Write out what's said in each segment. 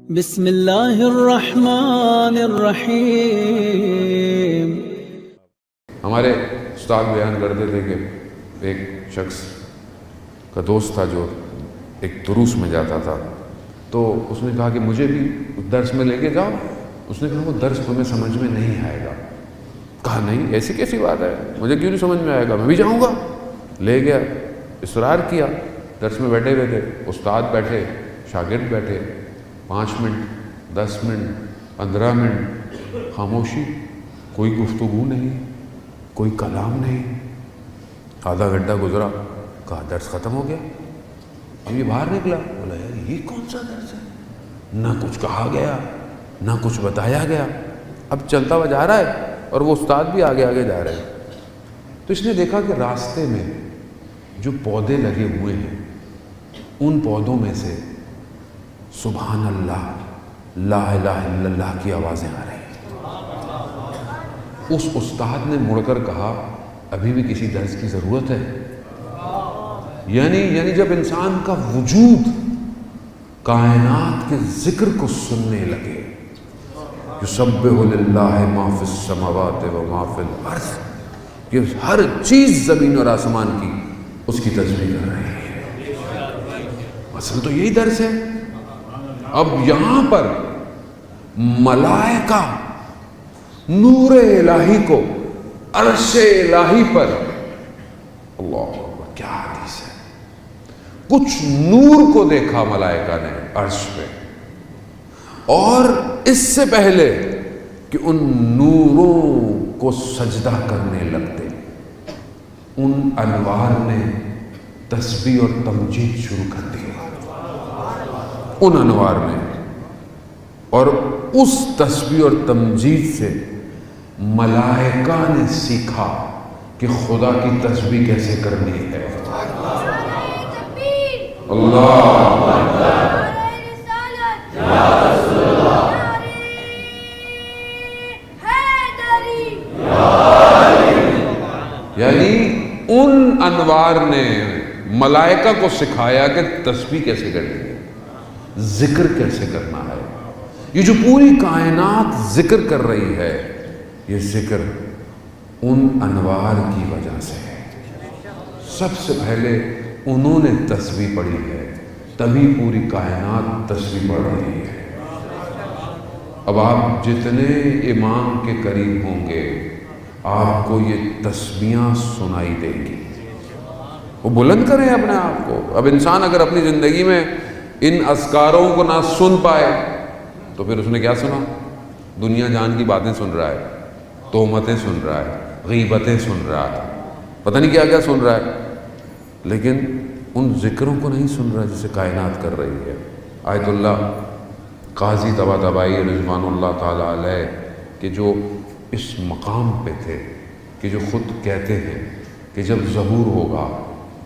بسم اللہ الرحمن الرحیم۔ ہمارے استاد بیان کرتے تھے کہ ایک شخص کا دوست تھا جو ایک دروس میں جاتا تھا، تو اس نے کہا کہ مجھے بھی درس میں لے کے جاؤ۔ اس نے کہا وہ درس تمہیں سمجھ میں نہیں آئے گا۔ کہا نہیں، ایسی کیسی بات ہے، مجھے کیوں نہیں سمجھ میں آئے گا، میں بھی جاؤں گا۔ لے گیا، اصرار کیا۔ درس میں بیٹھے ہوئے تھے، استاد بیٹھے، شاگرد بیٹھے، 5 منٹ 10 منٹ 15 منٹ خاموشی، کوئی گفتگو نہیں، کوئی کلام نہیں۔ آدھا گھنٹہ گزرا، کہا درس ختم ہو گیا۔ اب یہ باہر نکلا، بولا یار یہ کون سا درس ہے، نہ کچھ کہا گیا نہ کچھ بتایا گیا۔ اب چلتا ہوا جا رہا ہے اور وہ استاد بھی آگے آگے جا رہے ہیں۔ تو اس نے دیکھا کہ راستے میں جو پودے لگے ہوئے ہیں ان پودوں میں سے سبحان اللہ، لا الہ الا اللہ کی آوازیں آ رہی ہیں۔ اس استاد نے مڑ کر کہا ابھی بھی کسی درس کی ضرورت ہے؟ یعنی جب انسان کا وجود کائنات کے ذکر کو سننے لگے، یسبح للہ ما فی السماوات و ما فی الارض، کہ ہر چیز زمین اور آسمان کی اس کی تسبیح کر رہی ہے۔ اصل تو یہی درس ہے۔ اب یہاں پر ملائکہ نور الہی کو عرش الہی پر، اللہ کیا حدیث ہے، کچھ نور کو دیکھا ملائکہ نے عرش پہ، اور اس سے پہلے کہ ان نوروں کو سجدہ کرنے لگتے ان انوار نے تسبیح اور تمجید شروع کر دی ان انوار میں، اور اس تسبیح اور تمجید سے ملائکہ نے سیکھا کہ خدا کی تسبیح کیسے کرنی ہے۔ اللہ یعنی ان انوار نے ملائکہ کو سکھایا کہ تسبیح کیسے کرنی ہے، ذکر کیسے کرنا ہے۔ یہ جو پوری کائنات ذکر کر رہی ہے، یہ ذکر ان انوار کی وجہ سے ہے۔ سب سے پہلے انہوں نے تسبیح پڑھی ہے، تبھی پوری کائنات تسبیح پڑھ رہی ہے۔ اب آپ جتنے امام کے قریب ہوں گے آپ کو یہ تسبیحاں سنائی دیں گی۔ وہ بلند کریں اپنے آپ کو۔ اب انسان اگر اپنی زندگی میں ان اذکاروں کو نہ سن پائے تو پھر اس نے کیا سنا؟ دنیا جان کی باتیں سن رہا ہے، تہمتیں سن رہا ہے، غیبتیں سن رہا ہے، پتہ نہیں کیا کیا سن رہا ہے، لیکن ان ذکروں کو نہیں سن رہا جسے کائنات کر رہی ہے۔ آیت اللہ قاضی طباطبائی رضوان اللہ تعالیٰ علیہ کہ جو اس مقام پہ تھے، کہ جو خود کہتے ہیں کہ جب ظہور ہوگا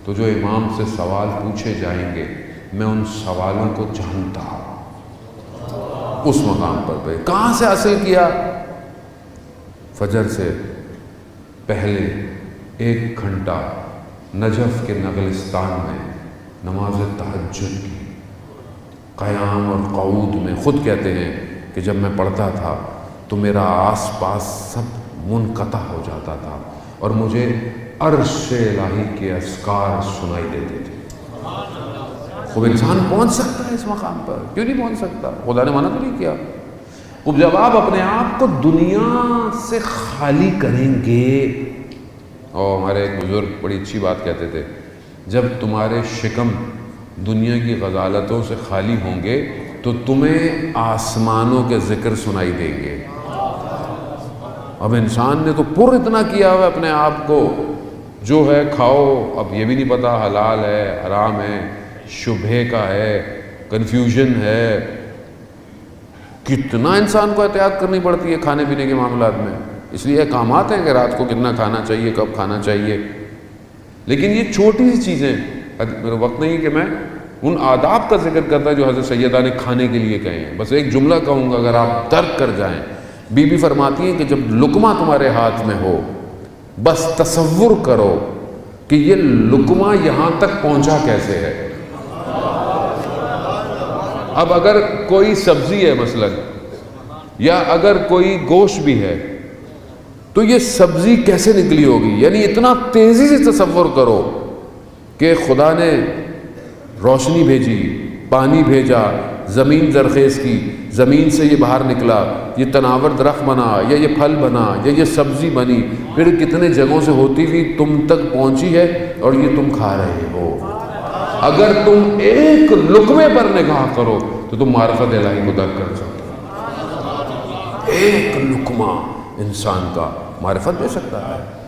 تو جو امام سے سوال پوچھے جائیں گے میں ان سوالوں کو جانتا ہوں۔ اس مقام پر کہاں سے حاصل کیا؟ فجر سے پہلے 1 گھنٹہ نجف کے نگلستان میں نماز تہجد کی، قیام اور قعود میں خود کہتے ہیں کہ جب میں پڑھتا تھا تو میرا آس پاس سب منقطع ہو جاتا تھا اور مجھے عرش الہی کے اذکار سنائی دیتے تھے۔ خوب انسان پہنچ سکتا ہے اس مقام پر، کیوں نہیں پہنچ سکتا؟ خدا نے منع تو نہیں کیا۔ خوب جب آپ اپنے آپ کو دنیا سے خالی کریں گے، اور ہمارے ایک بزرگ بڑی اچھی بات کہتے تھے، جب تمہارے شکم دنیا کی غزالتوں سے خالی ہوں گے تو تمہیں آسمانوں کے ذکر سنائی دیں گے۔ اب انسان نے تو پر اتنا کیا ہوا اپنے آپ کو، جو ہے کھاؤ، اب یہ بھی نہیں پتا حلال ہے حرام ہے، شبہے کا ہے، کنفیوژن ہے۔ کتنا انسان کو احتیاط کرنی پڑتی ہے کھانے پینے کے معاملات میں، اس لیے احکامات ہیں کہ رات کو کتنا کھانا چاہیے، کب کھانا چاہیے۔ لیکن یہ چھوٹی سی چیزیں، میرا وقت نہیں کہ میں ان آداب کا ذکر کرتا جو حضرت سیدہ نے کھانے کے لیے کہے ہیں، بس ایک جملہ کہوں گا اگر آپ درک کر جائیں۔ بی بی فرماتی ہیں کہ جب لقمہ تمہارے ہاتھ میں ہو بس تصور کرو کہ یہ لقمہ یہاں تک پہنچا کیسے ہے۔ اب اگر کوئی سبزی ہے مثلا یا اگر کوئی گوشت بھی ہے تو یہ سبزی کیسے نکلی ہوگی؟ یعنی اتنا تیزی سے تصور کرو کہ خدا نے روشنی بھیجی، پانی بھیجا، زمین زرخیز کی، زمین سے یہ باہر نکلا، یہ تناور درخت بنا یا یہ پھل بنا یا یہ سبزی بنی، پھر کتنے جگہوں سے ہوتی ہوئی تم تک پہنچی ہے اور یہ تم کھا رہے ہو۔ اگر تم ایک لقمے پر نگاہ کرو تو تم معرفت الہی کو درک کر سکتے ہو۔ ایک لقمہ انسان کا معرفت دے سکتا ہے۔